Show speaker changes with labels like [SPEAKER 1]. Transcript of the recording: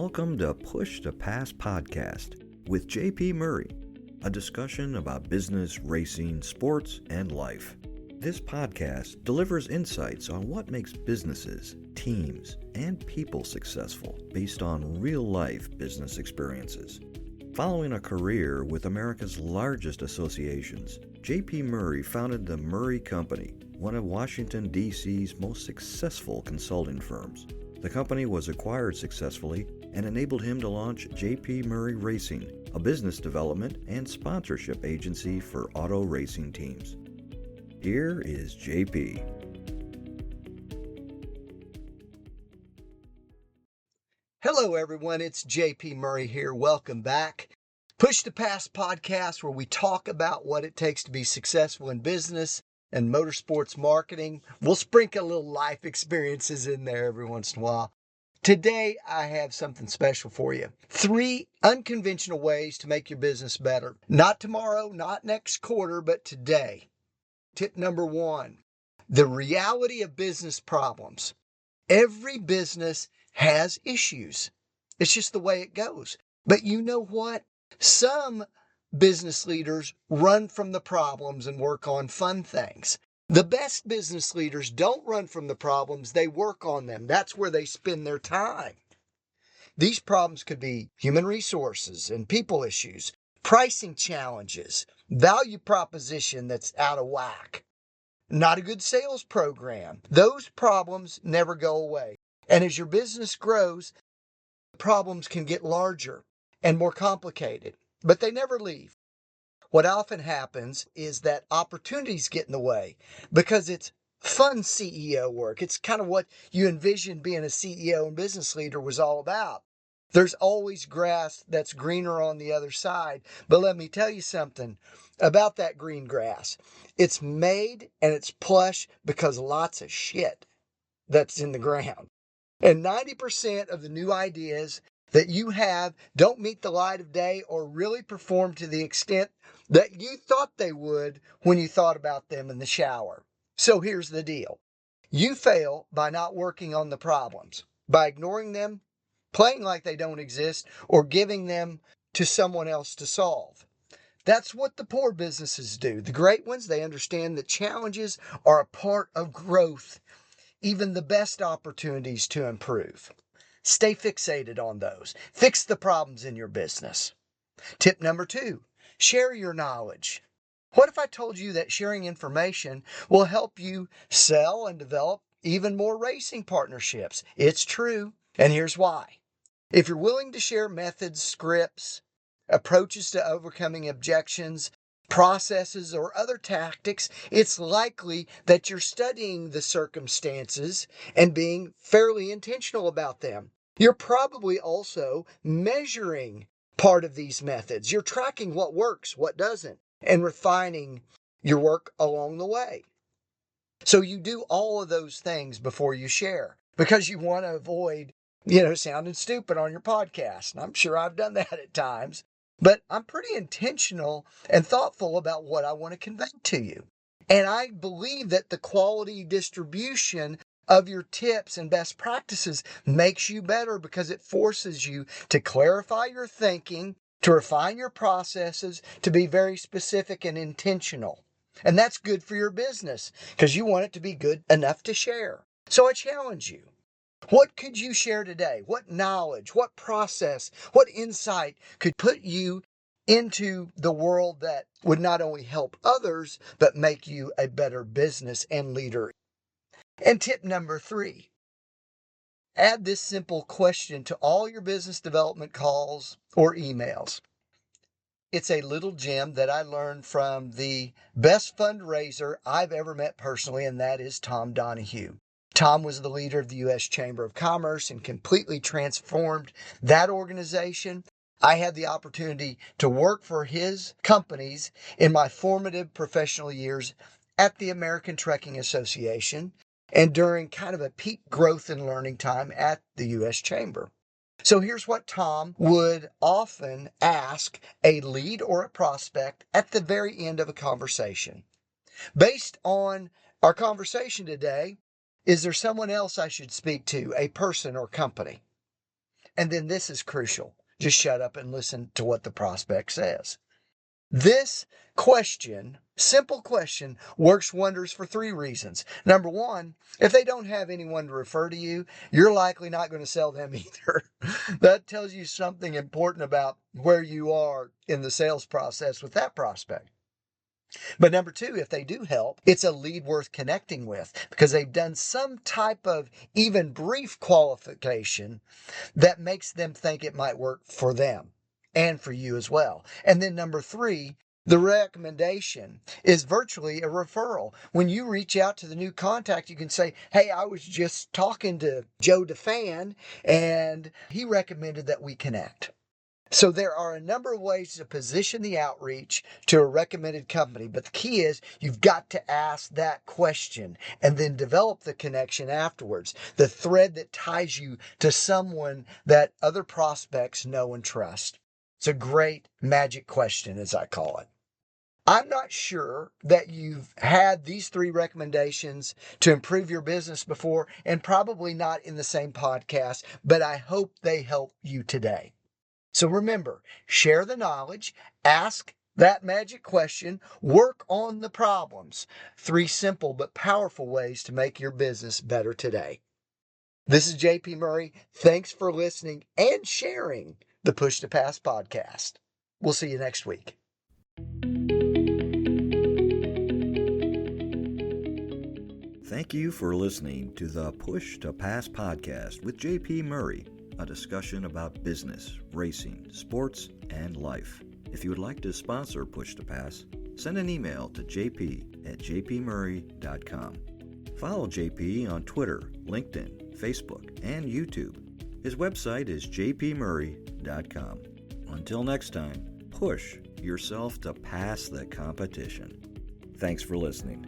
[SPEAKER 1] Welcome to Push to Pass podcast with JP Murray, a discussion about business, racing, sports, and life. This podcast delivers insights on what makes businesses, teams, and people successful based on real-life business experiences. Following a career with America's largest associations, JP Murray founded the Murray Company, one of Washington, D.C.'s most successful consulting firms. The company was acquired successfully and enabled him to launch JP Murray Racing, a business development and sponsorship agency for auto racing teams. Here is JP.
[SPEAKER 2] Hello everyone, it's JP Murray here. Welcome back. Push to Pass podcast, where we talk about what it takes to be successful in business and motorsports marketing. We'll sprinkle little life experiences in there every once in a while. Today, I have something special for you. 3 unconventional ways to make your business better. Not tomorrow, not next quarter, but today. Tip number 1, the reality of business problems. Every business has issues. It's just the way it goes. But you know what? Some business leaders run from the problems and work on fun things. The best business leaders don't run from the problems, they work on them. That's where they spend their time. These problems could be human resources and people issues, pricing challenges, value proposition that's out of whack, not a good sales program. Those problems never go away. And as your business grows, problems can get larger and more complicated, but they never leave. What often happens is that opportunities get in the way because it's fun CEO work. It's kind of what you envisioned being a CEO and business leader was all about. There's always grass that's greener on the other side. But let me tell you something about that green grass. It's made and it's plush because lots of shit that's in the ground. And 90% of the new ideas that you have don't meet the light of day or really perform to the extent that you thought they would when you thought about them in the shower. So here's the deal. You fail by not working on the problems, by ignoring them, playing like they don't exist, or giving them to someone else to solve. That's what the poor businesses do. The great ones, they understand that challenges are a part of growth, even the best opportunities to improve. Stay fixated on those. Fix the problems in your business. Tip number 2, share your knowledge. What if I told you that sharing information will help you sell and develop even more racing partnerships? It's true, and here's why. If you're willing to share methods, scripts, approaches to overcoming objections, processes, or other tactics, it's likely that you're studying the circumstances and being fairly intentional about them. You're probably also measuring part of these methods. You're tracking what works, what doesn't, and refining your work along the way. So you do all of those things before you share because you want to avoid, sounding stupid on your podcast. And I'm sure I've done that at times. But I'm pretty intentional and thoughtful about what I want to convey to you. And I believe that the quality distribution of your tips and best practices makes you better because it forces you to clarify your thinking, to refine your processes, to be very specific and intentional. And that's good for your business because you want it to be good enough to share. So I challenge you. What could you share today? What knowledge, what process, what insight could put you into the world that would not only help others, but make you a better business and leader? And tip number 3, add this simple question to all your business development calls or emails. It's a little gem that I learned from the best fundraiser I've ever met personally, and that is Tom Donahue. Tom was the leader of the U.S. Chamber of Commerce and completely transformed that organization. I had the opportunity to work for his companies in my formative professional years at the American Trucking Association and during kind of a peak growth and learning time at the U.S. Chamber. So here's what Tom would often ask a lead or a prospect at the very end of a conversation. Based on our conversation today, is there someone else I should speak to, a person or company? And then this is crucial. Just shut up and listen to what the prospect says. This question, simple question, works wonders for 3 reasons. Number one, if they don't have anyone to refer to you, you're likely not going to sell them either. That tells you something important about where you are in the sales process with that prospect. But number 2, if they do help, it's a lead worth connecting with because they've done some type of even brief qualification that makes them think it might work for them and for you as well. And then number 3, the recommendation is virtually a referral. When you reach out to the new contact, you can say, hey, I was just talking to Joe DeFan and he recommended that we connect. So there are a number of ways to position the outreach to a recommended company, but the key is you've got to ask that question and then develop the connection afterwards, the thread that ties you to someone that other prospects know and trust. It's a great magic question, as I call it. I'm not sure that you've had these 3 recommendations to improve your business before, and probably not in the same podcast, but I hope they help you today. So remember, share the knowledge, ask that magic question, work on the problems. 3 simple but powerful ways to make your business better today. This is JP Murray. Thanks for listening and sharing the Push to Pass podcast. We'll see you next week.
[SPEAKER 1] Thank you for listening to the Push to Pass podcast with JP Murray, a discussion about business, racing, sports, and life. If you would like to sponsor Push to Pass, send an email to jp@jpmurray.com. Follow JP on Twitter, LinkedIn, Facebook, and YouTube. His website is jpmurray.com. Until next time, push yourself to pass the competition. Thanks for listening.